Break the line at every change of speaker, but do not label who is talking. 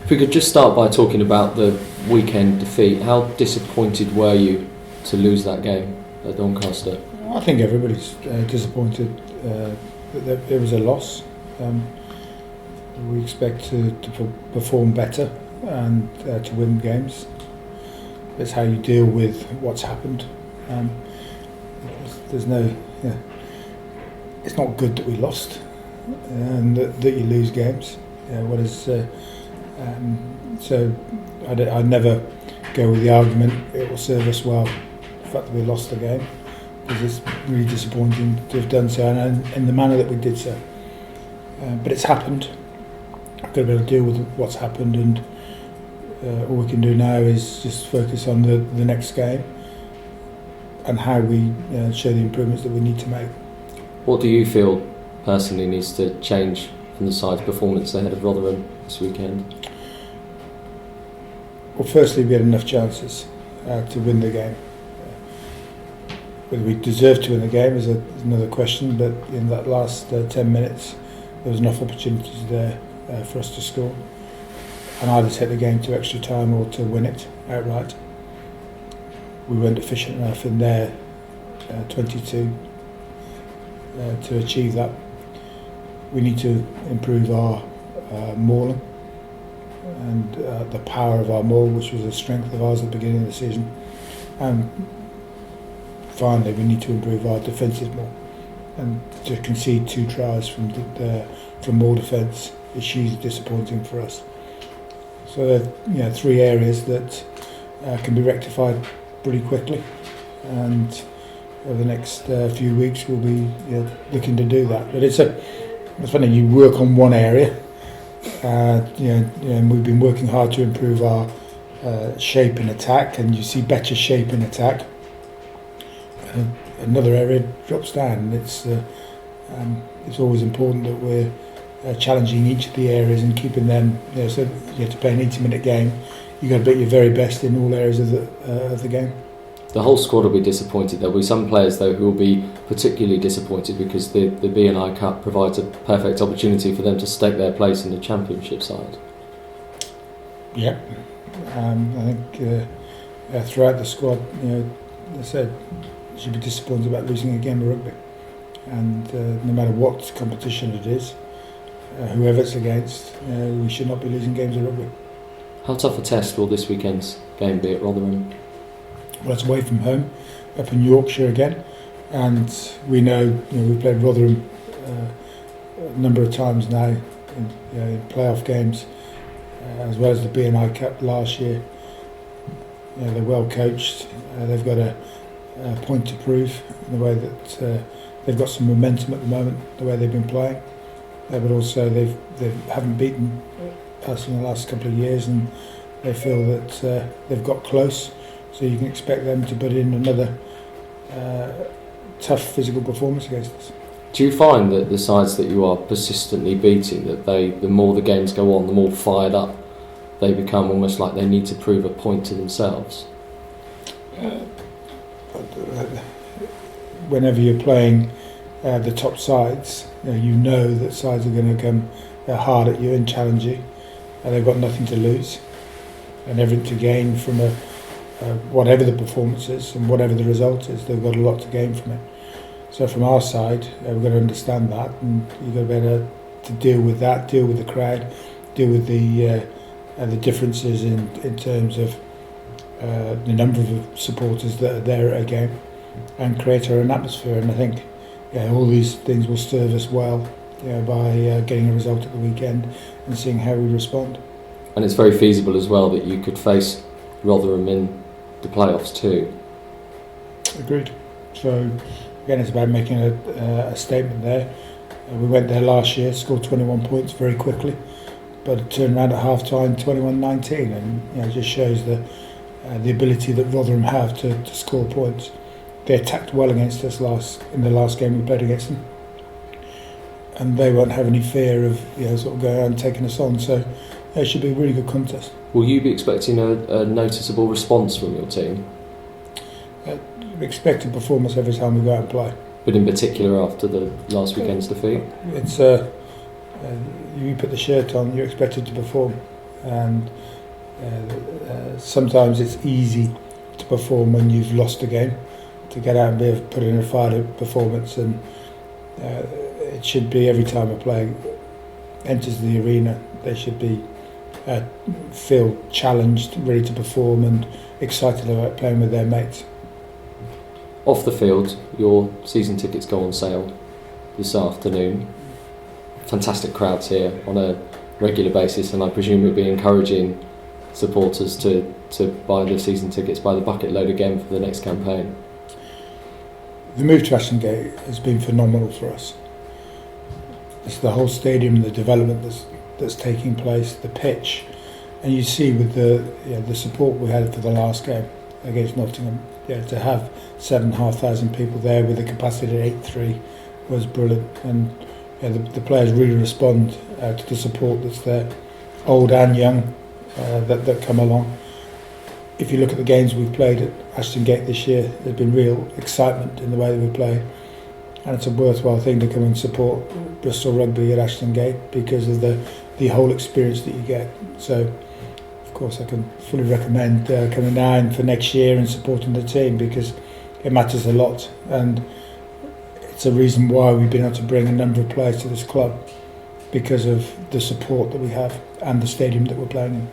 If we could just start by talking about the weekend defeat, how disappointed were you to lose that game at Doncaster?
I think everybody's disappointed that it was a loss. We expect to perform better and to win games. It's how you deal with what's happened. There's no. It's not good that we lost and that you lose games. So I never go with the argument it will serve us well the fact that we lost the game, because it's really disappointing to have done so and in the manner that we did so. But it's happened. I've got to be able to deal with what's happened, and all we can do now is just focus on the next game and how we show the improvements that we need to make.
What do you feel personally needs to change from the side's performance ahead of Rotherham this weekend?
Well, firstly, we had enough chances to win the game. Whether we deserve to win the game is another question, but in that last 10 minutes there was enough opportunities there for us to score and either take the game to extra time or to win it outright. We weren't efficient enough in their 22 to achieve that. We need to improve our mauling and the power of our maul, which was a strength of ours at the beginning of the season. And finally, we need to improve our defensive maul. And to concede 2 tries from maul defence is hugely disappointing for us. So there are 3 areas that can be rectified pretty quickly, and over the next few weeks we'll be looking to do that. But it's funny, you work on one area, and we've been working hard to improve our shape in attack, and you see better shape in attack. Another area drops down. It's always important that we're challenging each of the areas and keeping them. So you have to play an 80-minute game. You've got to be your very best in all areas of the game.
The whole squad will be disappointed. There'll be some players though who will be particularly disappointed because the B&I Cup provides a perfect opportunity for them to stake their place in the Championship side.
Yeah, I think throughout the squad, I said, you should be disappointed about losing a game of rugby, and no matter what competition it is, whoever it's against, we should not be losing games of rugby.
How tough a test will this weekend's game be at Rotherham?
Well, it's away from home, up in Yorkshire again, and we know, we've played Rotherham a number of times now in playoff games, as well as the B&I Cup last year. They're well coached. They've got a point to prove in the way that they've got some momentum at the moment, the way they've been playing, but also they haven't beaten us in the last couple of years, and they feel that they've got close. So you can expect them to put in another tough physical performance against us.
Do you find that the sides that you are persistently beating, that the more the games go on, the more fired up they become, almost like they need to prove a point to themselves?
Whenever you're playing the top sides, you know that sides are going to come hard at you and challenge you, and they've got nothing to lose and everything to gain from whatever the performance is and whatever the result is. They've got a lot to gain from it. So from our side, we've got to understand that, and you've got to be able to deal with that, deal with the crowd, deal with the differences in terms of the number of supporters that are there at a game, and create our own atmosphere. And I think all these things will serve us well by getting a result at the weekend and seeing how we respond.
And it's very feasible as well that you could face Rotherham in the playoffs too.
Agreed. So again, it's about making a statement there. We went there last year, scored 21 points very quickly, but it turned around at half time 21-19, and it just shows the ability that Rotherham have to score points. They attacked well against us in the last game we played against them, and they won't have any fear of sort of going out and taking us on. So it should be a really good contest.
Will you be expecting a noticeable response from your team?
We expect a performance every time we go out and play.
But in particular after the last weekend's defeat?
It's you put the shirt on, you're expected to perform. and sometimes it's easy to perform when you've lost a game, to get out and put in a fired performance, and it should be every time a player enters the arena, they should be feel challenged, ready to perform and excited about playing with their mates.
Off the field, your season tickets go on sale this afternoon. Fantastic crowds here on a regular basis, and I presume you'll be encouraging supporters to buy the season tickets by the bucket load again for the next campaign.
The move to Ashton Gate has been phenomenal for us. It's the whole stadium, the development that's taking place, the pitch, and you see with the support we had for the last game against Nottingham, to have 7,500 people there with a capacity of 8,300 was brilliant, and the players really respond to the support that's there, old and young, that come along. If you look at the games we've played at Ashton Gate this year, there's been real excitement in the way that we play, and it's a worthwhile thing to come and support Bristol Rugby at Ashton Gate because of the whole experience that you get. So of course I can fully recommend coming down for next year and supporting the team, because it matters a lot, and it's a reason why we've been able to bring a number of players to this club, because of the support that we have and the stadium that we're playing in.